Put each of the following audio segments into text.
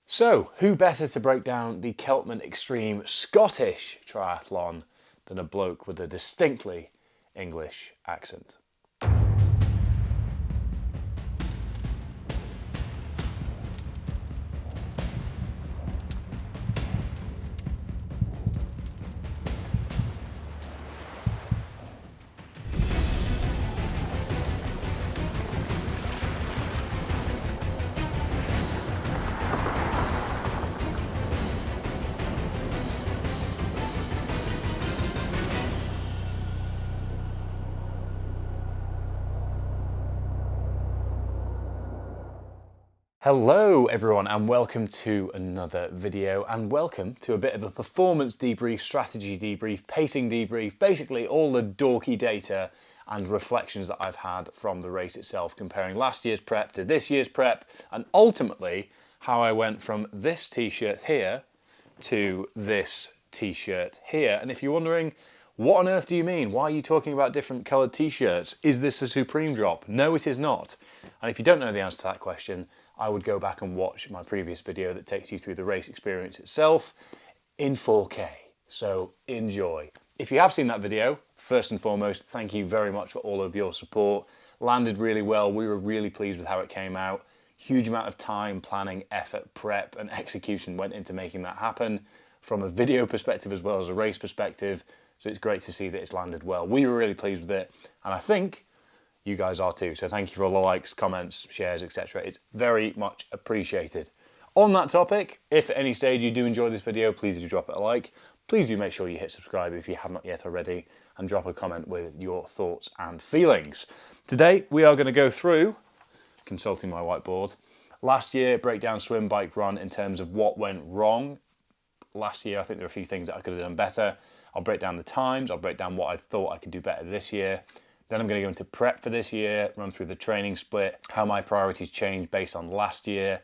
So, who better to break down the CELTMAN Extreme Scottish Triathlon than a bloke with a distinctly English accent? Hello everyone and welcome to another video, and welcome to a bit of a performance debrief, strategy debrief, pacing debrief, basically all the dorky data and reflections that I've had from the race itself, comparing last year's prep to this year's prep, and ultimately how I went from this t-shirt here to this t-shirt here. And if you're wondering, what on earth do you mean? Why are you talking about different coloured t-shirts? Is this a Supreme drop? No, it is not. And if you don't know the answer to that question, I would go back and watch my previous video that takes you through the race experience itself in 4K. So enjoy. If you have seen that video, first and foremost, thank you very much for all of your support. Landed really well. We were really pleased with how it came out. Huge amount of time, planning, effort, prep and execution went into making that happen from a video perspective as well as a race perspective. So it's great to see that it's landed well. We were really pleased with it, and I think you guys are too. So thank you for all the likes, comments, shares, etc. It's very much appreciated. On that topic, if at any stage you do enjoy this video, please do drop it a like. Please do make sure you hit subscribe if you have not yet already, and drop a comment with your thoughts and feelings. Today we are going to go through, consulting my whiteboard, last year breakdown swim, bike, run in terms of what went wrong. Last year I think there are a few things that I could have done better. I'll break down the times, I'll break down what I thought I could do better this year. Then I'm going to go into prep for this year, run through the training split, how my priorities changed based on last year,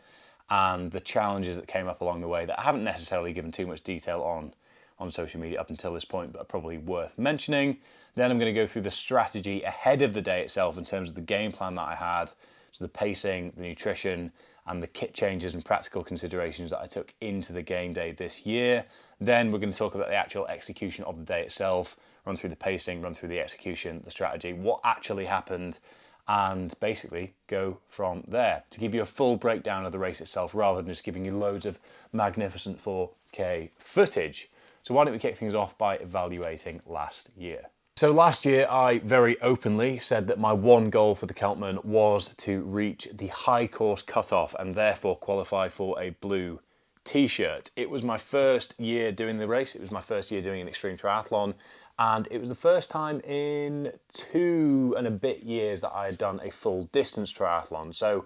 and the challenges that came up along the way that I haven't necessarily given too much detail on social media up until this point, but are probably worth mentioning. Then I'm going to go through the strategy ahead of the day itself in terms of the game plan that I had, so the pacing, the nutrition, and the kit changes and practical considerations that I took into the game day this year. Then we're going to talk about the actual execution of the day itself, run through the pacing, run through the execution, the strategy, what actually happened, and basically go from there to give you a full breakdown of the race itself rather than just giving you loads of magnificent 4K footage. So why don't we kick things off by evaluating last year. So last year I very openly said that my one goal for the CELTMAN was to reach the high course cutoff and therefore qualify for a blue t-shirt. It was my first year doing the race. It was my first year doing an extreme triathlon, and it was the first time in 2 and a bit years that I had done a full distance triathlon. So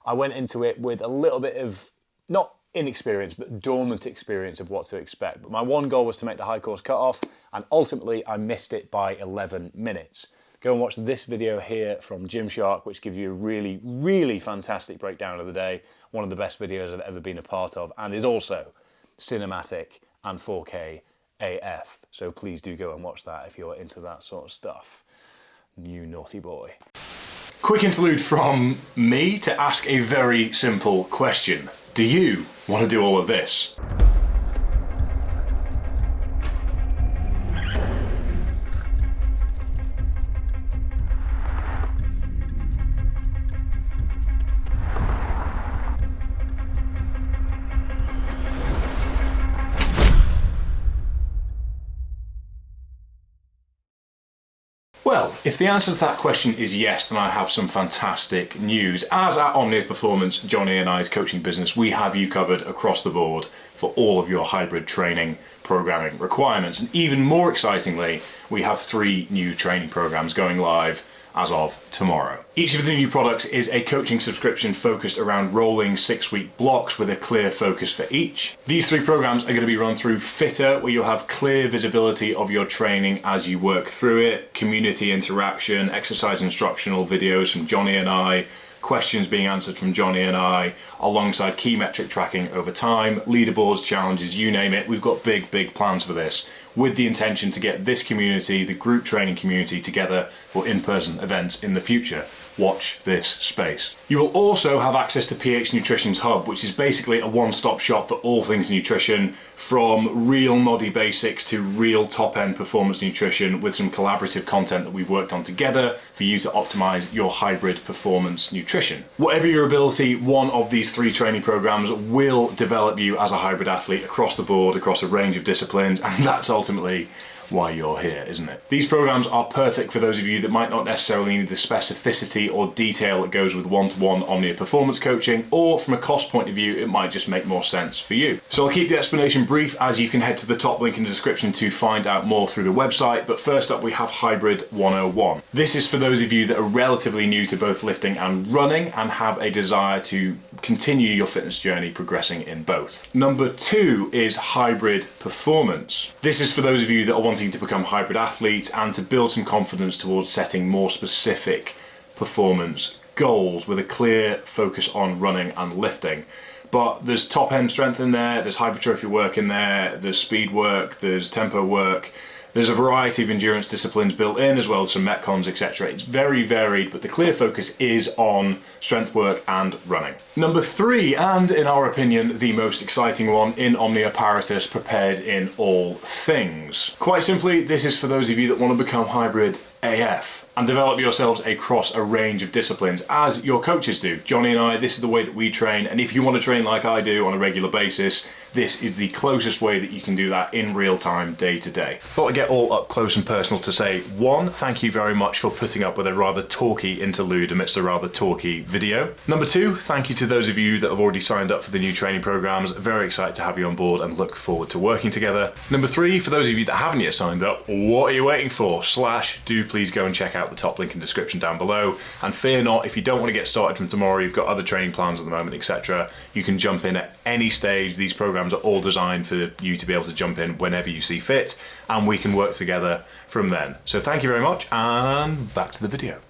I went into it with a little bit of, not inexperience, but dormant experience of what to expect. But my one goal was to make the high course cutoff, and ultimately I missed it by 11 minutes. Go and watch this video here from Gymshark, which gives you a really, really fantastic breakdown of the day. One of the best videos I've ever been a part of, and is also cinematic and 4K AF. So please do go and watch that if you're into that sort of stuff. You naughty boy. Quick interlude from me to ask a very simple question. Do you want to do all of this? Well, if the answer to that question is yes, then I have some fantastic news. As at Omnia Performance, Johnny and I's coaching business, we have you covered across the board for all of your hybrid training programming requirements. And even more excitingly, we have 3 new training programs going live as of tomorrow. Each of the new products is a coaching subscription focused around rolling 6-week blocks with a clear focus for each. These 3 programs are going to be run through Fitter, where you'll have clear visibility of your training as you work through it, community interaction, exercise instructional videos from Johnny and I, questions being answered from Johnny and I, alongside key metric tracking over time, leaderboards, challenges, you name it. We've got big plans for this, with the intention to get this community, the group training community, together for in-person events in the future. watch this space. You will also have access to PH Nutrition's Hub, which is basically a one-stop shop for all things nutrition, from real noddy basics to real top-end performance nutrition, with some collaborative content that we've worked on together for you to optimize your hybrid performance nutrition. Whatever your ability, one of these 3 training programs will develop you as a hybrid athlete across the board, across a range of disciplines, and that's ultimately why you're here, isn't it? These programs are perfect for those of you that might not necessarily need the specificity or detail that goes with one-to-one Omnia performance coaching, or from a cost point of view, it might just make more sense for you. So I'll keep the explanation brief, as you can head to the top link in the description to find out more through the website. But first up, we have Hybrid 101. This is for those of you that are relatively new to both lifting and running and have a desire to continue your fitness journey progressing in both. Number 2 is Hybrid Performance. This is for those of you that are wanting to become hybrid athletes and to build some confidence towards setting more specific performance goals with a clear focus on running and lifting. But there's top end strength in there, there's hypertrophy work in there, there's speed work, there's tempo work. There's a variety of endurance disciplines built in, as well as some metcons, etc. It's very varied, but the clear focus is on strength work and running. Number 3, and in our opinion, the most exciting one in Omnia Apparatus, prepared in all things. Quite simply, this is for those of you that want to become hybrid AF and develop yourselves across a range of disciplines, as your coaches do. Johnny and I, this is the way that we train, and if you want to train like I do on a regular basis, this is the closest way that you can do that in real time, day to day. Thought I'd get all up close and personal to say, 1, thank you very much for putting up with a rather talky interlude amidst a rather talky video. Number 2, thank you to those of you that have already signed up for the new training programs. Very excited to have you on board and look forward to working together. Number 3, for those of you that haven't yet signed up, what are you waiting for? / do please go and check out the top link in the description down below. And fear not, if you don't want to get started from tomorrow, you've got other training plans at the moment, etc. You can jump in at any stage. These programs are all designed for you to be able to jump in whenever you see fit, and we can work together from then. So thank you very much, and back to the video.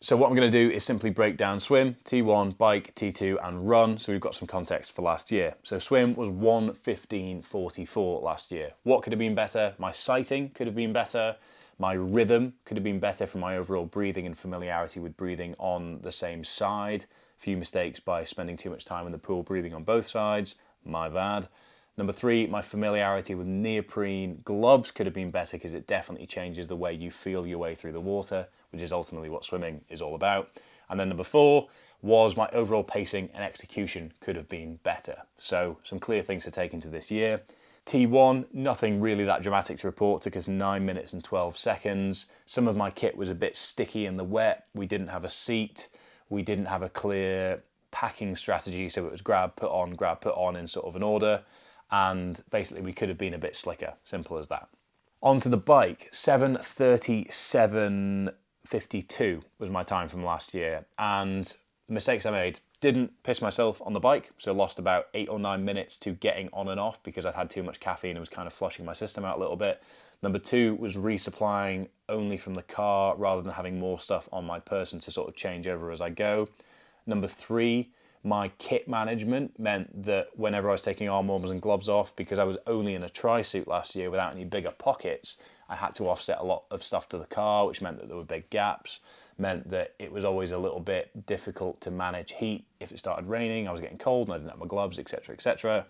So what I'm going to do is simply break down swim, T1, bike, T2, and run, so we've got some context for last year. So swim was 1:15:44 last year. What could have been better? My sighting could have been better. My rhythm could have been better for my overall breathing and familiarity with breathing on the same side. A few mistakes by spending too much time in the pool breathing on both sides. My bad. Number 3, my familiarity with neoprene gloves could have been better, because it definitely changes the way you feel your way through the water, which is ultimately what swimming is all about. And then number 4 was my overall pacing and execution could have been better. So some clear things to take into this year. T1, nothing really that dramatic to report, took us 9 minutes and 12 seconds. Some of my kit was a bit sticky in the wet. We didn't have a seat. We didn't have a clear packing strategy, so it was grab, put on in sort of an order. And basically we could have been a bit slicker, simple as that. Onto the bike, 7:37:52 was my time from last year. And the mistakes I made, didn't piss myself on the bike, so lost about 8 or 9 minutes to getting on and off because I'd had too much caffeine and was kind of flushing my system out a little bit. Number 2 was resupplying only from the car rather than having more stuff on my person to sort of change over as I go. Number 3, my kit management meant that whenever I was taking arm warmers and gloves off, because I was only in a tri-suit last year without any bigger pockets, I had to offset a lot of stuff to the car, which meant that there were big gaps, meant that it was always a little bit difficult to manage heat. If it started raining, I was getting cold and I didn't have my gloves, etc., etc.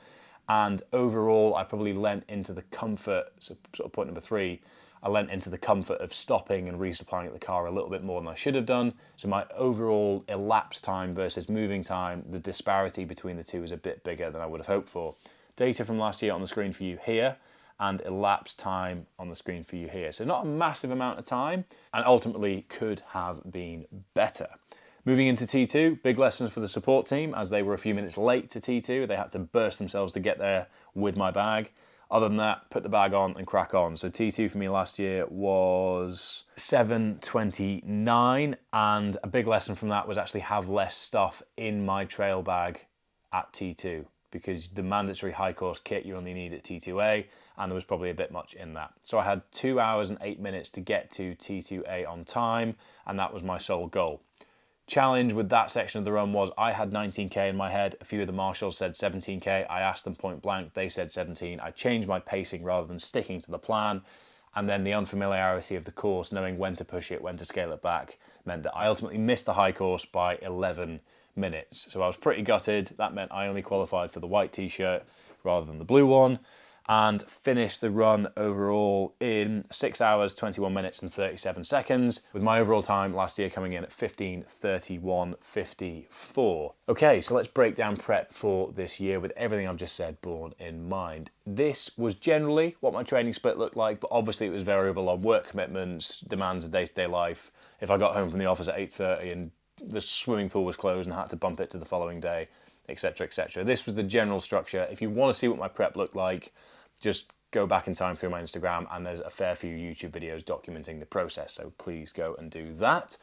And overall, I probably lent into the comfort, so sort of point number 3, I lent into the comfort of stopping and resupplying at the car a little bit more than I should have done. So my overall elapsed time versus moving time, the disparity between the two is a bit bigger than I would have hoped for. Data from last year on the screen for you here, and elapsed time on the screen for you here. So not a massive amount of time, and ultimately could have been better. Moving into T2, big lessons for the support team, as they were a few minutes late to T2. They had to burst themselves to get there with my bag. Other than that, put the bag on and crack on. So T2 for me last year was 7:29, and a big lesson from that was actually have less stuff in my trail bag at T2, because the mandatory high course kit you only need at T2A, and there was probably a bit much in that. So I had 2 hours and 8 minutes to get to T2A on time, and that was my sole goal. Challenge with that section of the run was I had 19k in my head. A few of the marshals said 17k. I asked them point blank. They said 17. I changed my pacing rather than sticking to the plan. And then the unfamiliarity of the course, knowing when to push it, when to scale it back, meant that I ultimately missed the high course by 11 minutes. So I was pretty gutted. That meant I only qualified for the white t-shirt rather than the blue one, and finished the run overall in 6 hours, 21 minutes and 37 seconds, with my overall time last year coming in at 15:31:54. Okay, so let's break down prep for this year with everything I've just said borne in mind. This was generally what my training split looked like, but obviously it was variable on work commitments, demands of day-to-day life. If I got home from the office at 8:30 and the swimming pool was closed and had to bump it to the following day, etc, etc. This was the general structure. If you want to see what my prep looked like, just go back in time through my Instagram, and there's a fair few YouTube videos documenting the process, so please go and do that.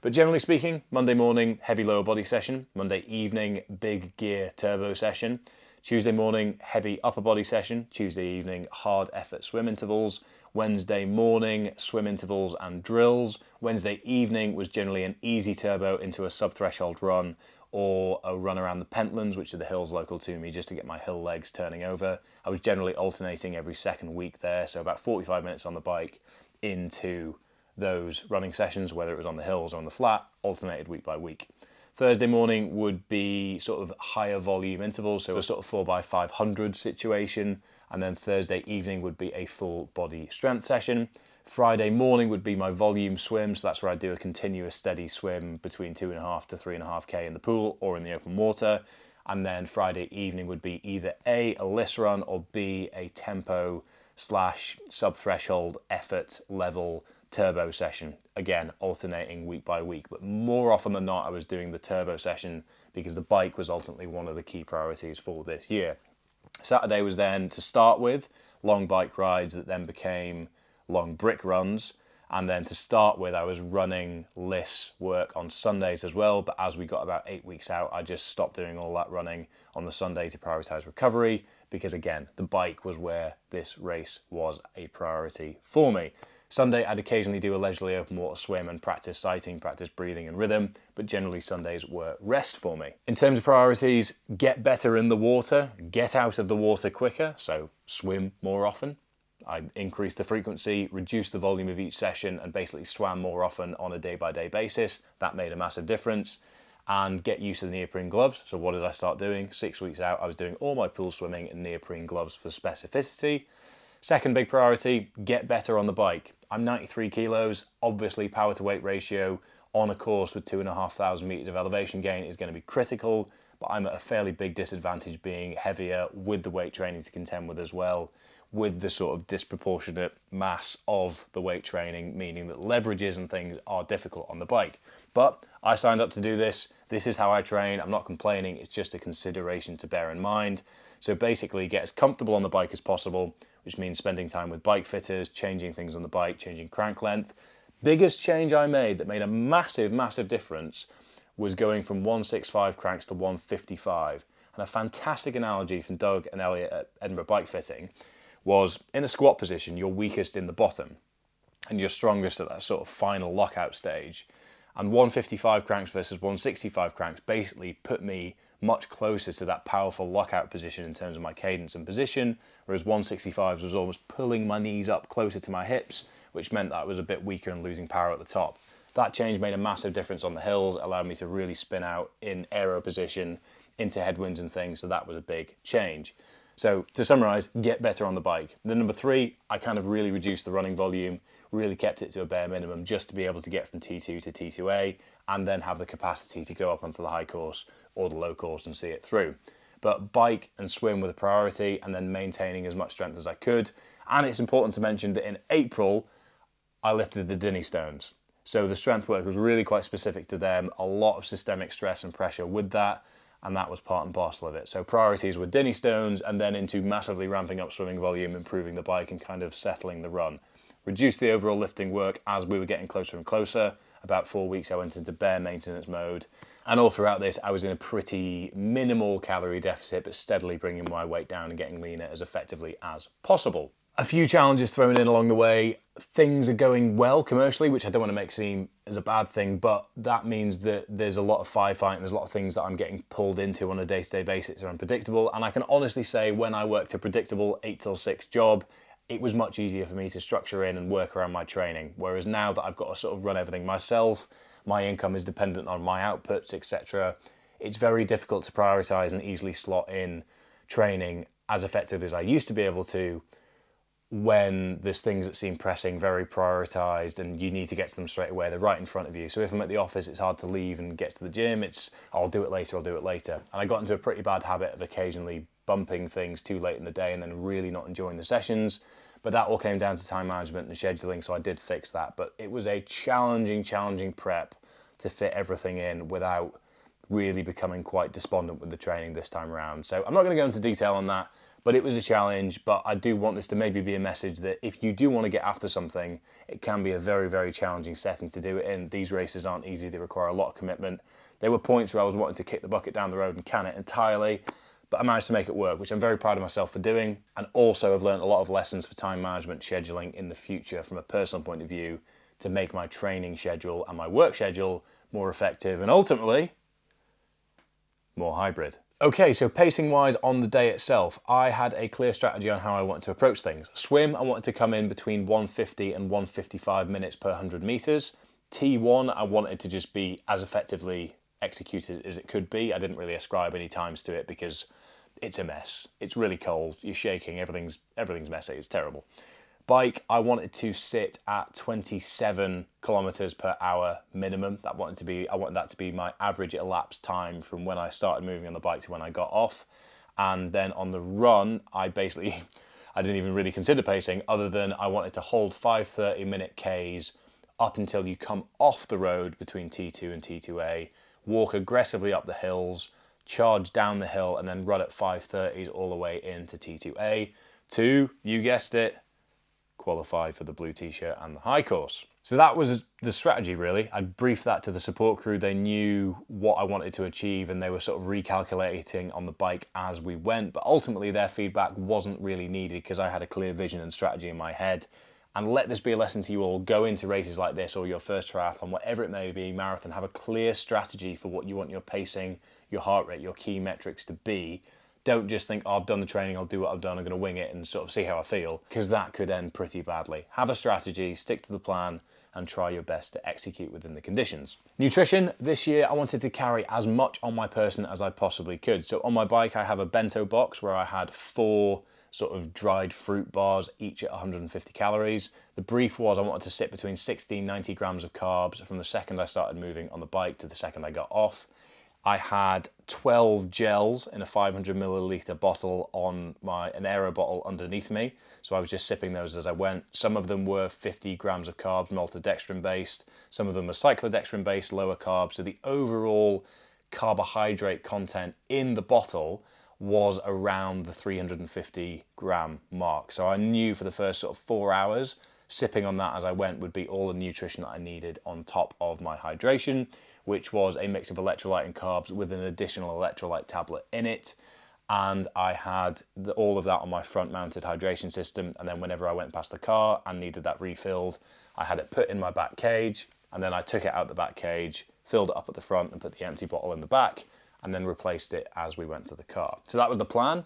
But generally speaking, Monday morning, heavy lower body session. Monday evening, big gear turbo session. Tuesday morning, heavy upper body session. Tuesday evening, hard effort swim intervals. Wednesday morning, swim intervals and drills. Wednesday evening was generally an easy turbo into a sub-threshold run, or a run around the Pentlands, which are the hills local to me, just to get my hill legs turning over. I was generally alternating every second week there, so about 45 minutes on the bike into those running sessions, whether it was on the hills or on the flat, alternated week by week. Thursday morning would be sort of higher volume intervals, so a sort of 4x500 situation, and then Thursday evening would be a full body strength session. Friday morning would be my volume swim, so that's where I do a continuous steady swim between 2.5 to 3.5k in the pool or in the open water. And then Friday evening would be either A, a list run, or B, a tempo / sub-threshold effort level turbo session. Again, alternating week by week, but more often than not I was doing the turbo session because the bike was ultimately one of the key priorities for this year. Saturday was then, to start with, long bike rides that then became long brick runs, and then to start with I was running lists work on Sundays as well, but as we got about 8 weeks out I just stopped doing all that running on the Sunday to prioritize recovery, because again the bike was where this race was a priority for me. Sunday I'd occasionally do a leisurely open water swim and practice sighting, practice breathing and rhythm, but generally Sundays were rest for me. In terms of priorities, get better in the water, get out of the water quicker, so swim more often. I increased the frequency, reduced the volume of each session, and basically swam more often on a day-by-day basis. That made a massive difference. And get used to the neoprene gloves. So what did I start doing? 6 weeks out, I was doing all my pool swimming in neoprene gloves for specificity. Second big priority, get better on the bike. I'm 93 kilos, obviously power to weight ratio on a course with 2,500 meters of elevation gain is going to be critical, but I'm at a fairly big disadvantage being heavier with the weight training to contend with as well, with the sort of disproportionate mass of the weight training, meaning that leverages and things are difficult on the bike. But I signed up to do this. This is how I train. I'm not complaining. It's just a consideration to bear in mind. So basically get as comfortable on the bike as possible, which means spending time with bike fitters, changing things on the bike, changing crank length. Biggest change I made that made a massive, massive difference was going from 165 cranks to 155. And a fantastic analogy from Doug and Elliot at Edinburgh Bike Fitting was, in a squat position, you're weakest in the bottom and you're strongest at that sort of final lockout stage. And 155 cranks versus 165 cranks basically put me much closer to that powerful lockout position in terms of my cadence and position, whereas 165 was almost pulling my knees up closer to my hips, which meant that I was a bit weaker and losing power at the top. That change made a massive difference on the hills, allowed me to really spin out in aero position into headwinds and things, so that was a big change. So to summarize, get better on the bike. Then number 3, I kind of really reduced the running volume, really kept it to a bare minimum just to be able to get from T2 to T2A and then have the capacity to go up onto the high course or the low course and see it through. But bike and swim were the priority, and then maintaining as much strength as I could. And it's important to mention that in April, I lifted the Dinnie stones. So the strength work was really quite specific to them, a lot of systemic stress and pressure with that, and that was part and parcel of it. So priorities were Dinnie stones, and then into massively ramping up swimming volume, improving the bike and kind of settling the run. Reduced the overall lifting work as we were getting closer and closer. About 4 weeks I went into bare maintenance mode, and all throughout this I was in a pretty minimal calorie deficit, but steadily bringing my weight down and getting leaner as effectively as possible. A few challenges thrown in along the way. Things are going well commercially, which I don't want to make seem as a bad thing, but that means that there's a lot of firefighting, there's a lot of things that I'm getting pulled into on a day-to-day basis that are unpredictable. And I can honestly say when I worked a predictable 8 till 6 job, it was much easier for me to structure in and work around my training. Whereas now that I've got to sort of run everything myself, my income is dependent on my outputs, etc., it's very difficult to prioritize and easily slot in training as effectively as I used to be able to when there's things that seem pressing, very prioritized, and you need to get to them straight away. They're right in front of you. So if I'm at the office, it's hard to leave and get to the gym. It's, I'll do it later, I'll do it later. And I got into a pretty bad habit of occasionally bumping things too late in the day and then really not enjoying the sessions. But that all came down to time management and scheduling, so I did fix that. But it was a challenging prep to fit everything in without really becoming quite despondent with the training this time around. So I'm not going to go into detail on that, but it was a challenge. But I do want this to maybe be a message that if you do want to get after something, it can be a very challenging setting to do it in. These races aren't easy, they require a lot of commitment. There were points where I was wanting to kick the bucket down the road and can it entirely, but I managed to make it work, which I'm very proud of myself for doing. And also I've learned a lot of lessons for time management, scheduling in the future from a personal point of view to make my training schedule and my work schedule more effective and ultimately more hybrid. Okay, so pacing wise on the day itself, I had a clear strategy on how I wanted to approach things. Swim, I wanted to come in between 150 and 155 minutes per 100 meters. T1, I wanted to just be as effectively executed as it could be. I didn't really ascribe any times to it because it's a mess. It's really cold, you're shaking, everything's messy, it's terrible. Bike, I wanted to sit at 27 kilometers per hour minimum. I wanted that to be my average elapsed time from when I started moving on the bike to when I got off. And then on the run, I didn't even really consider pacing other than I wanted to hold 5 30-minute Ks up until you come off the road between T2 and T2A, walk aggressively up the hills, charge down the hill, and then run at 5:30s all the way into T2A to, you guessed it, qualify for the blue t-shirt and the high course. So that was the strategy really. I briefed that to the support crew. They knew what I wanted to achieve and they were sort of recalculating on the bike as we went, but ultimately their feedback wasn't really needed because I had a clear vision and strategy in my head. And let this be a lesson to you all. Go into races like this or your first triathlon, whatever it may be, marathon, have a clear strategy for what you want your pacing, your heart rate, your key metrics to be. Don't just think, oh, I've done the training, I'll do what I've done, I'm going to wing it and sort of see how I feel, because that could end pretty badly. Have a strategy, stick to the plan, and try your best to execute within the conditions. Nutrition, this year I wanted to carry as much on my person as I possibly could. So on my bike I have a bento box where I had 4 sort of dried fruit bars, each at 150 calories. The brief was I wanted to sit between 60 and 90 grams of carbs from the second I started moving on the bike to the second I got off. I had 12 gels in a 500 milliliter bottle on an aero bottle underneath me. So I was just sipping those as I went. Some of them were 50 grams of carbs, maltodextrin based. Some of them were cyclodextrin based, lower carbs. So the overall carbohydrate content in the bottle was around the 350 gram mark. So I knew for the first sort of 4 hours, sipping on that as I went would be all the nutrition that I needed on top of my hydration, which was a mix of electrolyte and carbs with an additional electrolyte tablet in it. And I had all of that on my front mounted hydration system. And then whenever I went past the car and needed that refilled, I had it put in my back cage. And then I took it out the back cage, filled it up at the front and put the empty bottle in the back, and then replaced it as we went to the car. So that was the plan.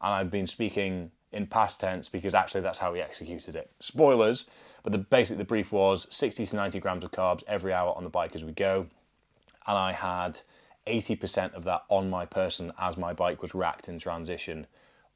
And I've been speaking in past tense because actually that's how we executed it. Spoilers, but basically the brief was 60 to 90 grams of carbs every hour on the bike as we go. And I had 80% of that on my person as my bike was racked in transition.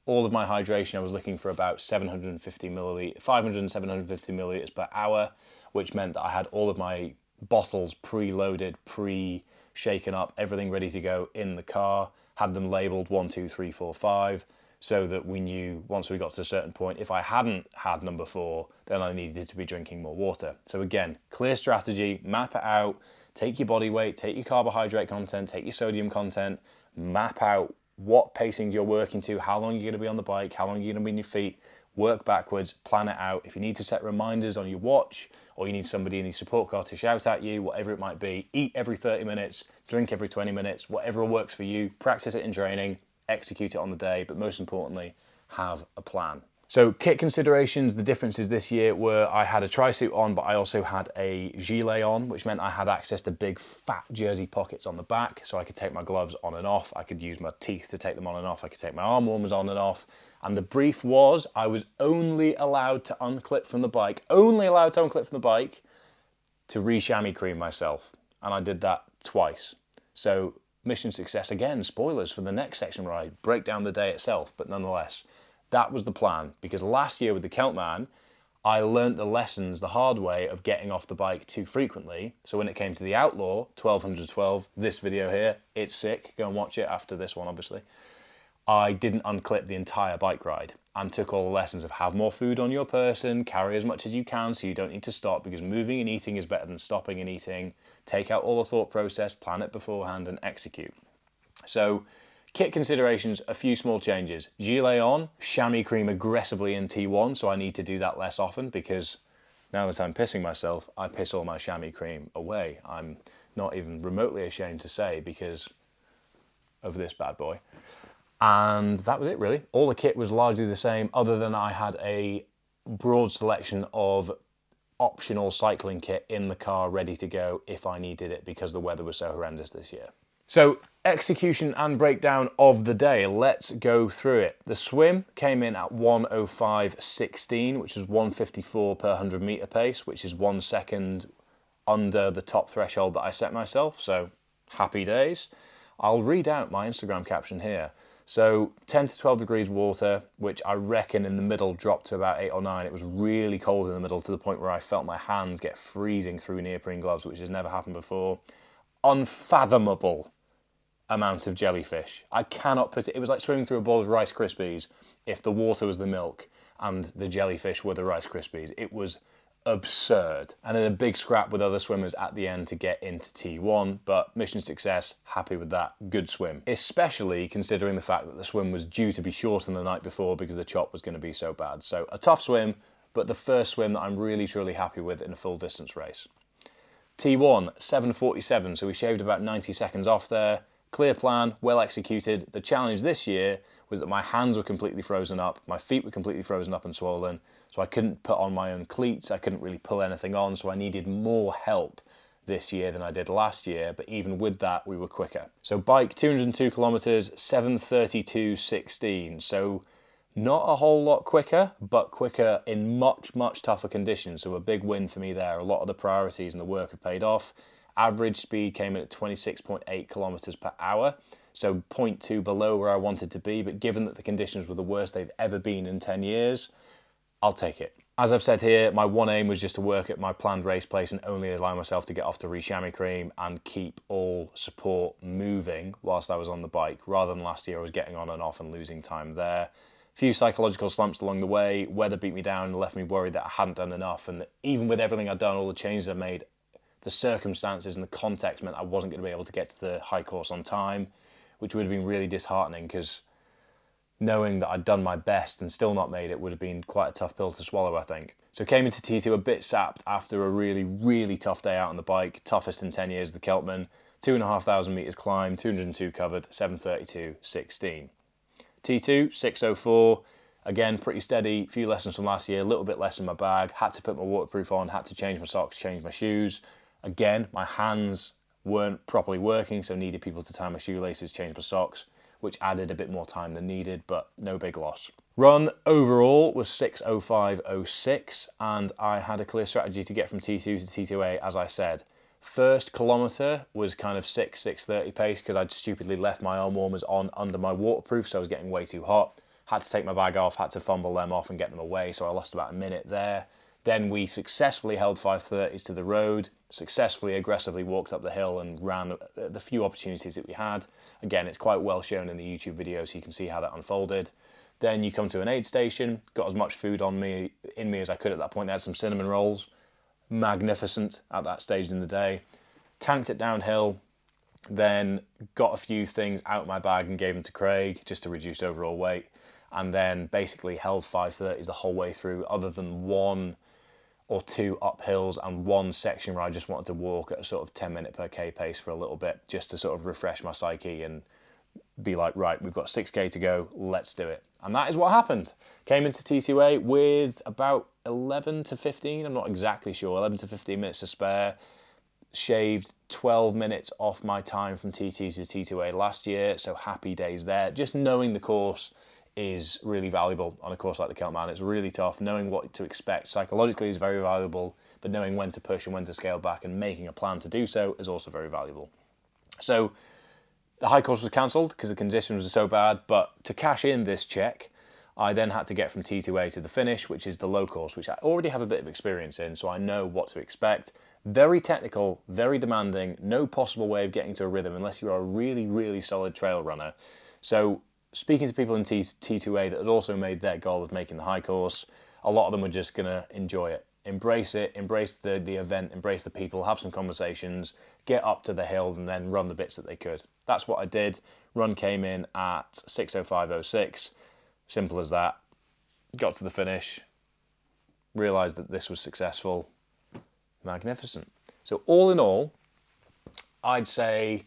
All of my hydration, I was looking for about 500 and 750 milliliters per hour, which meant that I had all of my bottles pre-loaded, pre-shaken up, everything ready to go in the car, had them labeled 1, 2, 3, 4, 5, so that we knew once we got to a certain point, if I hadn't had number 4, then I needed to be drinking more water. So again, clear strategy, map it out, take your body weight, take your carbohydrate content, take your sodium content, map out what pacing you're working to, how long you're going to be on the bike, how long you're going to be on your feet, work backwards, plan it out. If you need to set reminders on your watch, or you need somebody in your support car to shout at you, whatever it might be, eat every 30 minutes, drink every 20 minutes, whatever works for you, practice it in training, execute it on the day, but most importantly, have a plan. So kit considerations, the differences this year were I had a tri-suit on, but I also had a gilet on, which meant I had access to big fat jersey pockets on the back, so I could take my gloves on and off. I could use my teeth to take them on and off. I could take my arm warmers on and off. And the brief was I was only allowed to unclip from the bike, to re-chamois cream myself. And I did that twice. So mission success again, spoilers for the next section ride, break down the day itself, but nonetheless. That was the plan, because last year with the CELTMAN, I learnt the lessons the hard way of getting off the bike too frequently. So when it came to the Outlaw, 1212, this video here, it's sick, go and watch it after this one obviously. I didn't unclip the entire bike ride and took all the lessons of have more food on your person, carry as much as you can so you don't need to stop, because moving and eating is better than stopping and eating. Take out all the thought process, plan it beforehand and execute. So kit considerations, a few small changes. Gilet on, chamois cream aggressively in T1, so I need to do that less often because now that I'm pissing myself, I piss all my chamois cream away. I'm not even remotely ashamed to say because of this bad boy. And that was it really. All the kit was largely the same, other than I had a broad selection of optional cycling kit in the car ready to go if I needed it because the weather was so horrendous this year. So execution and breakdown of the day, let's go through it. The swim came in at 1:05:16, which is 1:54 per 100 meter pace, which is 1 second under the top threshold that I set myself, so happy days. I'll read out my Instagram caption here. So 10 to 12 degrees water, which I reckon in the middle dropped to about 8 or 9. It was really cold in the middle to the point where I felt my hands get freezing through neoprene gloves, which has never happened before. Unfathomable amount of jellyfish. I cannot put it, it was like swimming through a bowl of Rice Krispies if the water was the milk and the jellyfish were the Rice Krispies. It was absurd. And then a big scrap with other swimmers at the end to get into T1, but mission success, happy with that, good swim. Especially considering the fact that the swim was due to be shortened the night before because the chop was going to be so bad. So a tough swim, but the first swim that I'm really truly happy with in a full distance race. T1, 7:47, so we shaved about 90 seconds off there. Clear plan, well executed. The challenge this year was that my hands were completely frozen up, my feet were completely frozen up and swollen, so I couldn't put on my own cleats, I couldn't really pull anything on, so I needed more help this year than I did last year, but even with that, we were quicker. So bike, 202 kilometers, 7:32:16, so not a whole lot quicker, but quicker in much, much tougher conditions, so a big win for me there. A lot of the priorities and the work have paid off. Average speed came in at 26.8 kilometers per hour, so 0.2 below where I wanted to be, but given that the conditions were the worst they've ever been in 10 years, I'll take it. As I've said here, my one aim was just to work at my planned race place and only allow myself to get off to re-chamois cream and keep all support moving whilst I was on the bike, rather than last year I was getting on and off and losing time there. Few psychological slumps along the way, weather beat me down and left me worried that I hadn't done enough, and that even with everything I'd done, all the changes I made, the circumstances and the context meant I wasn't going to be able to get to the high course on time, which would have been really disheartening because knowing that I'd done my best and still not made it would have been quite a tough pill to swallow, I think. So came into T2 a bit sapped after a really, really tough day out on the bike, toughest in 10 years of the CELTMAN, 2,500 meters climb, 202 covered, 7:32:16. T2, 6:04, again, pretty steady, few lessons from last year, a little bit less in my bag, had to put my waterproof on, had to change my socks, change my shoes. Again, my hands weren't properly working, so needed people to tie my shoelaces, change my socks, which added a bit more time than needed, but no big loss. Run overall was 6:05:06, and I had a clear strategy to get from T2 to T2A, as I said. First kilometre was kind of 6:30 pace because I'd stupidly left my arm warmers on under my waterproof, so I was getting way too hot. Had to take my bag off, had to fumble them off and get them away, so I lost about a minute there. Then we successfully held 5:30s to the road, successfully, aggressively walked up the hill and ran the few opportunities that we had. Again, it's quite well shown in the YouTube video, so you can see how that unfolded. Then you come to an aid station, got as much food in me as I could at that point. They had some cinnamon rolls, magnificent at that stage in the day. Tanked it downhill, then got a few things out of my bag and gave them to Craig just to reduce overall weight. And then basically held 5:30s the whole way through, other than one or two uphills and one section where I just wanted to walk at a sort of 10-minute per K pace for a little bit, just to sort of refresh my psyche and be like, right, we've got 6K to go, let's do it. And that is what happened. Came into T2A with about 11 to 15, I'm not exactly sure, 11 to 15 minutes to spare. Shaved 12 minutes off my time from TT to T2A last year, so happy days there. Just knowing the course is really valuable on a course like the CELTMAN. It's really tough. Knowing what to expect psychologically is very valuable, but knowing when to push and when to scale back and making a plan to do so is also very valuable. So the high course was cancelled because the conditions were so bad, but to cash in this check, I then had to get from T2A to the finish, which is the low course, which I already have a bit of experience in, so I know what to expect. Very technical, very demanding, no possible way of getting to a rhythm unless you are a really, really solid trail runner. So speaking to people in T2A that had also made their goal of making the high course, a lot of them were just going to enjoy it, embrace the event, embrace the people, have some conversations, get up to the hill and then run the bits that they could. That's what I did. Run came in at 6:05:06. Simple as that. Got to the finish, realised that this was successful. Magnificent. So all in all, I'd say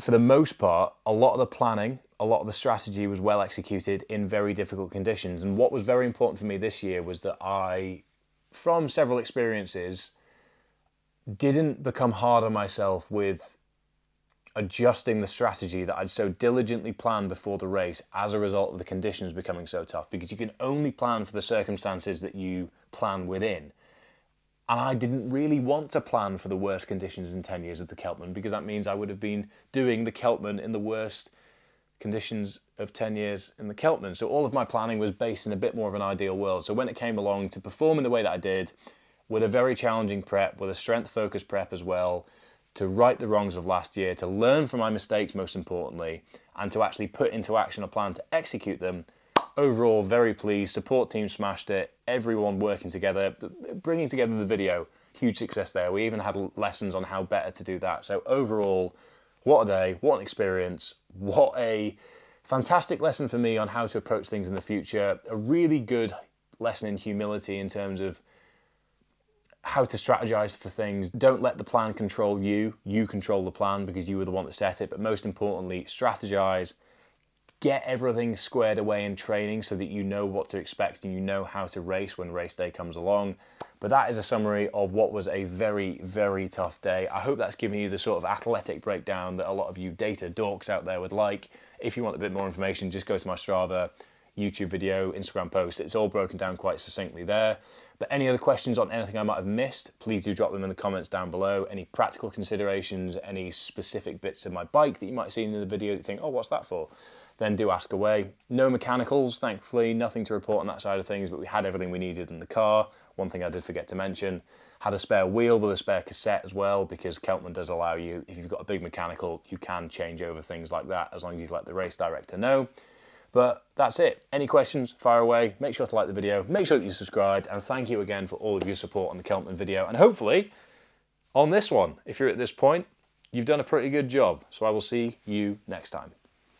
for the most part, a lot of the planning, a lot of the strategy was well executed in very difficult conditions. And what was very important for me this year was that I, from several experiences, didn't become hard on myself with adjusting the strategy that I'd so diligently planned before the race as a result of the conditions becoming so tough, because you can only plan for the circumstances that you plan within. And I didn't really want to plan for the worst conditions in 10 years of the CELTMAN, because that means I would have been doing the CELTMAN in the worst conditions of 10 years in the CELTMAN. So all of my planning was based in a bit more of an ideal world. So when it came along to perform in the way that I did, with a very challenging prep, with a strength-focused prep as well, to right the wrongs of last year, to learn from my mistakes most importantly, and to actually put into action a plan to execute them. Overall, very pleased. Support team smashed it. Everyone working together, bringing together the video, huge success there. We even had lessons on how better to do that. So overall, what a day, what an experience, what a fantastic lesson for me on how to approach things in the future. A really good lesson in humility in terms of how to strategize for things. Don't let the plan control you. You control the plan because you were the one that set it. But most importantly, strategize. Get everything squared away in training so that you know what to expect and you know how to race when race day comes along. But that is a summary of what was a very, very tough day. I hope that's given you the sort of athletic breakdown that a lot of you data dorks out there would like. If you want a bit more information, just go to my Strava, YouTube video, Instagram post. It's all broken down quite succinctly there. But any other questions on anything I might have missed, please do drop them in the comments down below. Any practical considerations, any specific bits of my bike that you might have seen in the video that you think, oh, what's that for? Then do ask away. No mechanicals, thankfully, nothing to report on that side of things, but we had everything we needed in the car. One thing I did forget to mention, had a spare wheel with a spare cassette as well, because CELTMAN does allow you, if you've got a big mechanical, you can change over things like that as long as you've let the race director know. But that's it. Any questions, fire away. Make sure to like the video, make sure that you subscribed, and thank you again for all of your support on the CELTMAN video. And hopefully, on this one, if you're at this point, you've done a pretty good job. So I will see you next time.